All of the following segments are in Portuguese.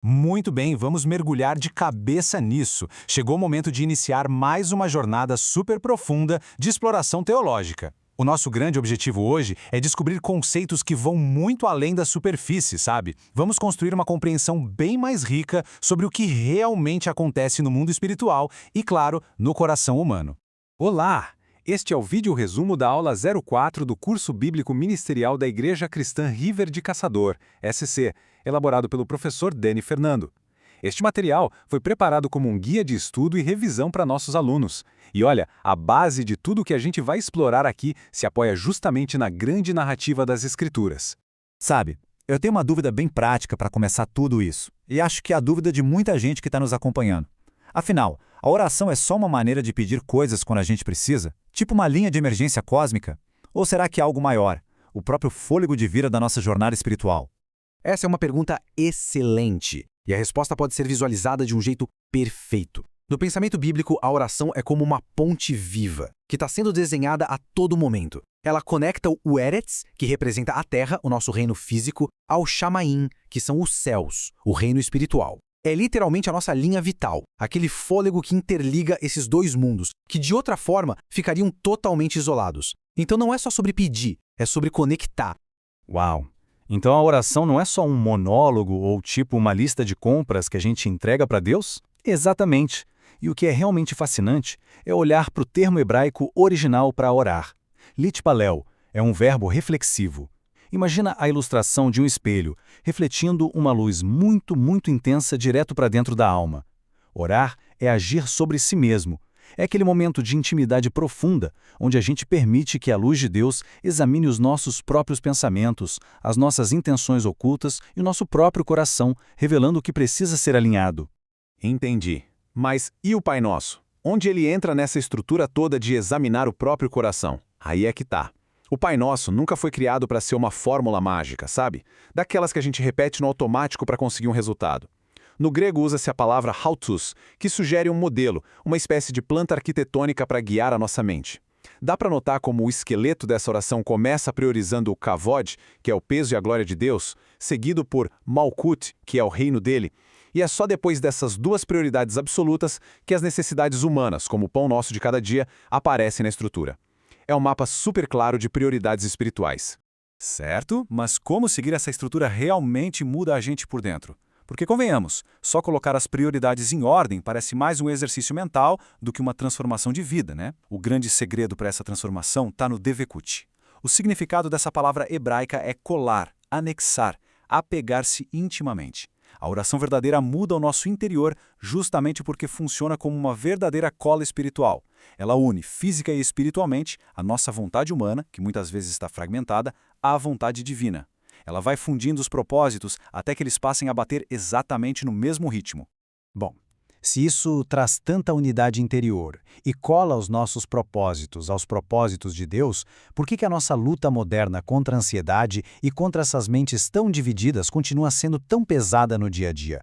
Muito bem, vamos mergulhar de cabeça nisso. Chegou o momento de iniciar mais uma jornada super profunda de exploração teológica. O nosso grande objetivo hoje é descobrir conceitos que vão muito além da superfície, sabe? Vamos construir uma compreensão bem mais rica sobre o que realmente acontece no mundo espiritual e, claro, no coração humano. Olá! Este é o vídeo resumo da aula 04 do curso bíblico ministerial da Igreja Cristã River de Caçador, SC, elaborado pelo professor Dani Fernando. Este material foi preparado como um guia de estudo e revisão para nossos alunos. E olha, a base de tudo que a gente vai explorar aqui se apoia justamente na grande narrativa das Escrituras. Sabe, eu tenho uma dúvida bem prática para começar tudo isso, e acho que é a dúvida de muita gente que está nos acompanhando. Afinal, a oração é só uma maneira de pedir coisas quando a gente precisa? Tipo uma linha de emergência cósmica? Ou será que é algo maior, o próprio fôlego de vida da nossa jornada espiritual? Essa é uma pergunta excelente, e a resposta pode ser visualizada de um jeito perfeito. No pensamento bíblico, a oração é como uma ponte viva, que está sendo desenhada a todo momento. Ela conecta o Eretz, que representa a terra, o nosso reino físico, ao Shamaim, que são os céus, o reino espiritual. É literalmente a nossa linha vital, aquele fôlego que interliga esses dois mundos, que de outra forma ficariam totalmente isolados. Então não é só sobre pedir, é sobre conectar. Uau! Então a oração não é só um monólogo ou tipo uma lista de compras que a gente entrega para Deus? Exatamente! E o que é realmente fascinante é olhar para o termo hebraico original para orar. Litpalel é um verbo reflexivo. Imagina a ilustração de um espelho, refletindo uma luz muito, muito intensa direto para dentro da alma. Orar é agir sobre si mesmo. É aquele momento de intimidade profunda, onde a gente permite que a luz de Deus examine os nossos próprios pensamentos, as nossas intenções ocultas e o nosso próprio coração, revelando o que precisa ser alinhado. Entendi. Mas e o Pai Nosso? Onde ele entra nessa estrutura toda de examinar o próprio coração? Aí é que tá. O Pai Nosso nunca foi criado para ser uma fórmula mágica, sabe? Daquelas que a gente repete no automático para conseguir um resultado. No grego usa-se a palavra hautos, que sugere um modelo, uma espécie de planta arquitetônica para guiar a nossa mente. Dá para notar como o esqueleto dessa oração começa priorizando o kavod, que é o peso e a glória de Deus, seguido por malkut, que é o reino dele, e é só depois dessas duas prioridades absolutas que as necessidades humanas, como o pão nosso de cada dia, aparecem na estrutura. É um mapa super claro de prioridades espirituais. Certo, mas como seguir essa estrutura realmente muda a gente por dentro? Porque, convenhamos, só colocar as prioridades em ordem parece mais um exercício mental do que uma transformação de vida, né? O grande segredo para essa transformação está no devekut. O significado dessa palavra hebraica é colar, anexar, apegar-se intimamente. A oração verdadeira muda o nosso interior justamente porque funciona como uma verdadeira cola espiritual. Ela une física e espiritualmente a nossa vontade humana, que muitas vezes está fragmentada, à vontade divina. Ela vai fundindo os propósitos até que eles passem a bater exatamente no mesmo ritmo. Bom, se isso traz tanta unidade interior e cola os nossos propósitos aos propósitos de Deus, por que a nossa luta moderna contra a ansiedade e contra essas mentes tão divididas continua sendo tão pesada no dia a dia?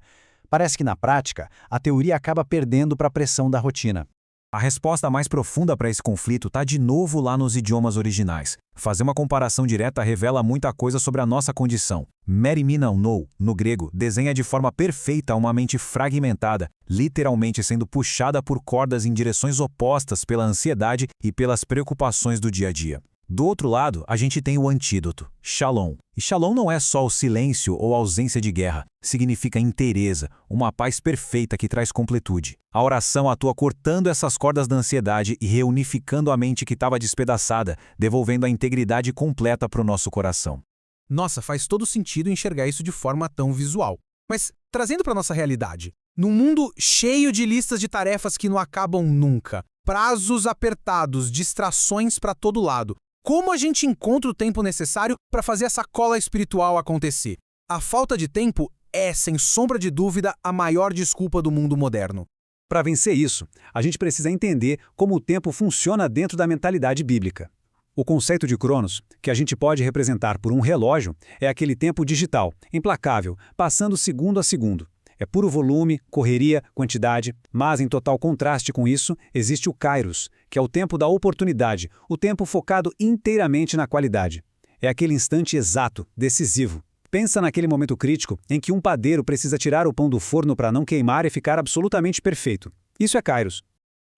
Parece que, na prática, a teoria acaba perdendo para a pressão da rotina. A resposta mais profunda para esse conflito está de novo lá nos idiomas originais. Fazer uma comparação direta revela muita coisa sobre a nossa condição. Meriminaunou, no grego, desenha de forma perfeita uma mente fragmentada, literalmente sendo puxada por cordas em direções opostas pela ansiedade e pelas preocupações do dia a dia. Do outro lado, a gente tem o antídoto, Shalom. E Shalom não é só o silêncio ou ausência de guerra, significa inteireza, uma paz perfeita que traz completude. A oração atua cortando essas cordas da ansiedade e reunificando a mente que estava despedaçada, devolvendo a integridade completa para o nosso coração. Nossa, faz todo sentido enxergar isso de forma tão visual. Mas, trazendo para nossa realidade, num mundo cheio de listas de tarefas que não acabam nunca, prazos apertados, distrações para todo lado, como a gente encontra o tempo necessário para fazer essa cola espiritual acontecer? A falta de tempo é, sem sombra de dúvida, a maior desculpa do mundo moderno. Para vencer isso, a gente precisa entender como o tempo funciona dentro da mentalidade bíblica. O conceito de Cronos, que a gente pode representar por um relógio, é aquele tempo digital, implacável, passando segundo a segundo. É puro volume, correria, quantidade, mas em total contraste com isso, existe o Kairos, que é o tempo da oportunidade, o tempo focado inteiramente na qualidade. É aquele instante exato, decisivo. Pensa naquele momento crítico em que um padeiro precisa tirar o pão do forno para não queimar e ficar absolutamente perfeito. Isso é kairos.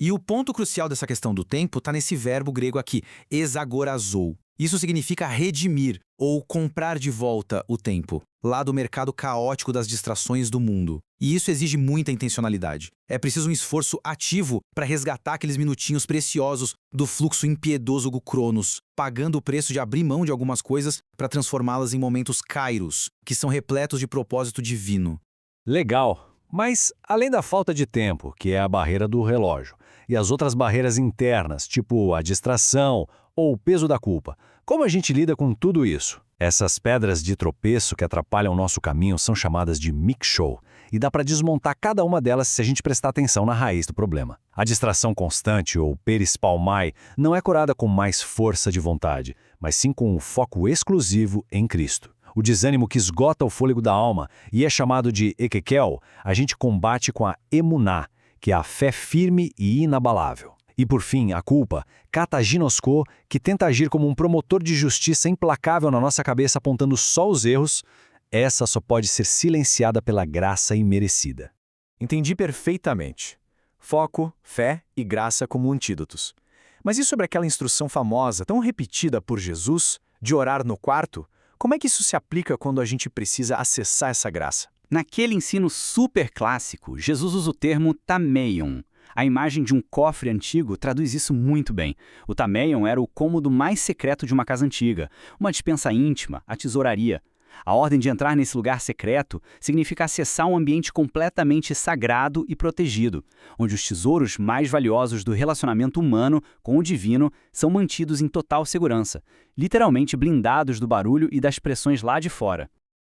E o ponto crucial dessa questão do tempo está nesse verbo grego aqui, exagorazou. Isso significa redimir ou comprar de volta o tempo, lá do mercado caótico das distrações do mundo. E isso exige muita intencionalidade. É preciso um esforço ativo para resgatar aqueles minutinhos preciosos do fluxo impiedoso do Cronos, pagando o preço de abrir mão de algumas coisas para transformá-las em momentos kairos, que são repletos de propósito divino. Legal. Mas, além da falta de tempo, que é a barreira do relógio, e as outras barreiras internas, tipo a distração ou o peso da culpa, como a gente lida com tudo isso? Essas pedras de tropeço que atrapalham o nosso caminho são chamadas de mikshou, e dá para desmontar cada uma delas se a gente prestar atenção na raiz do problema. A distração constante, ou perispalmai, não é curada com mais força de vontade, mas sim com um foco exclusivo em Cristo. O desânimo que esgota o fôlego da alma e é chamado de ekekel, a gente combate com a emuná, que é a fé firme e inabalável. E por fim, a culpa, kataginosko, que tenta agir como um promotor de justiça implacável na nossa cabeça apontando só os erros, essa só pode ser silenciada pela graça imerecida. Entendi perfeitamente. Foco, fé e graça como antídotos. Mas e sobre aquela instrução famosa, tão repetida por Jesus, de orar no quarto? Como é que isso se aplica quando a gente precisa acessar essa graça? Naquele ensino super clássico, Jesus usa o termo tameion. A imagem de um cofre antigo traduz isso muito bem. O tameion era o cômodo mais secreto de uma casa antiga, uma despensa íntima, a tesouraria. A ordem de entrar nesse lugar secreto significa acessar um ambiente completamente sagrado e protegido, onde os tesouros mais valiosos do relacionamento humano com o divino são mantidos em total segurança, literalmente blindados do barulho e das pressões lá de fora.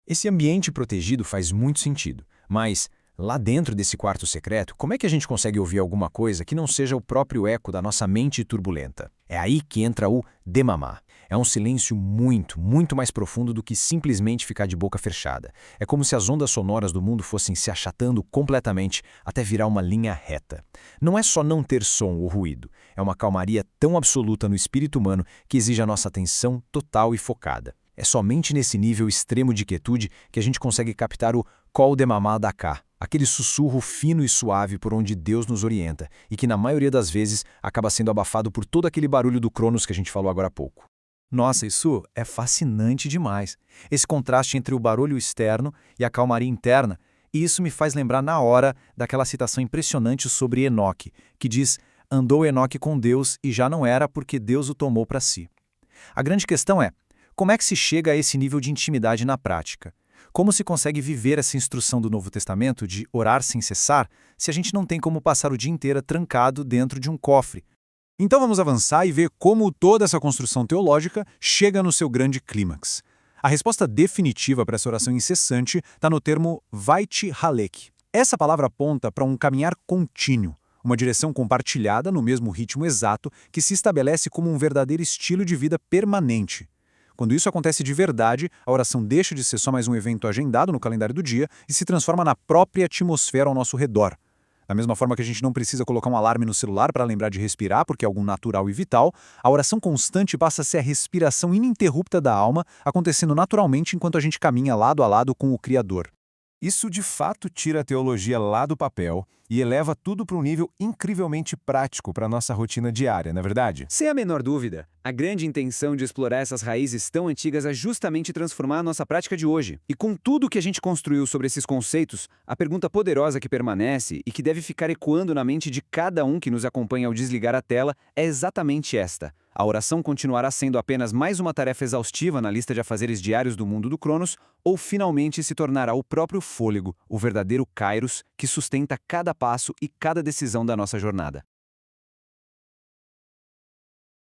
Esse ambiente protegido faz muito sentido, mas lá dentro desse quarto secreto, como é que a gente consegue ouvir alguma coisa que não seja o próprio eco da nossa mente turbulenta? É aí que entra o demamá. É um silêncio muito mais profundo do que simplesmente ficar de boca fechada. É como se as ondas sonoras do mundo fossem se achatando completamente até virar uma linha reta. Não é só não ter som ou ruído, é uma calmaria tão absoluta no espírito humano que exige a nossa atenção total e focada. É somente nesse nível extremo de quietude que a gente consegue captar o Kol Demamá Daká, aquele sussurro fino e suave por onde Deus nos orienta e que na maioria das vezes acaba sendo abafado por todo aquele barulho do Cronos que a gente falou agora há pouco. Nossa, isso é fascinante demais. Esse contraste entre o barulho externo e a calmaria interna, e isso me faz lembrar na hora daquela citação impressionante sobre Enoque, que diz: andou Enoque com Deus e já não era porque Deus o tomou para si. A grande questão é, como é que se chega a esse nível de intimidade na prática? Como se consegue viver essa instrução do Novo Testamento de orar sem cessar, se a gente não tem como passar o dia inteiro trancado dentro de um cofre? Então vamos avançar e ver como toda essa construção teológica chega no seu grande clímax. A resposta definitiva para essa oração incessante está no termo Vaiti Halek. Essa palavra aponta para um caminhar contínuo, uma direção compartilhada no mesmo ritmo exato que se estabelece como um verdadeiro estilo de vida permanente. Quando isso acontece de verdade, a oração deixa de ser só mais um evento agendado no calendário do dia e se transforma na própria atmosfera ao nosso redor. Da mesma forma que a gente não precisa colocar um alarme no celular para lembrar de respirar porque é algo natural e vital, a oração constante passa a ser a respiração ininterrupta da alma, acontecendo naturalmente enquanto a gente caminha lado a lado com o Criador. Isso de fato tira a teologia lá do papel e eleva tudo para um nível incrivelmente prático para a nossa rotina diária, não é verdade? Sem a menor dúvida, a grande intenção de explorar essas raízes tão antigas é justamente transformar a nossa prática de hoje. E com tudo que a gente construiu sobre esses conceitos, a pergunta poderosa que permanece e que deve ficar ecoando na mente de cada um que nos acompanha ao desligar a tela é exatamente esta. A oração continuará sendo apenas mais uma tarefa exaustiva na lista de afazeres diários do mundo do Cronos, ou finalmente se tornará o próprio fôlego, o verdadeiro kairos, que sustenta cada passo e cada decisão da nossa jornada.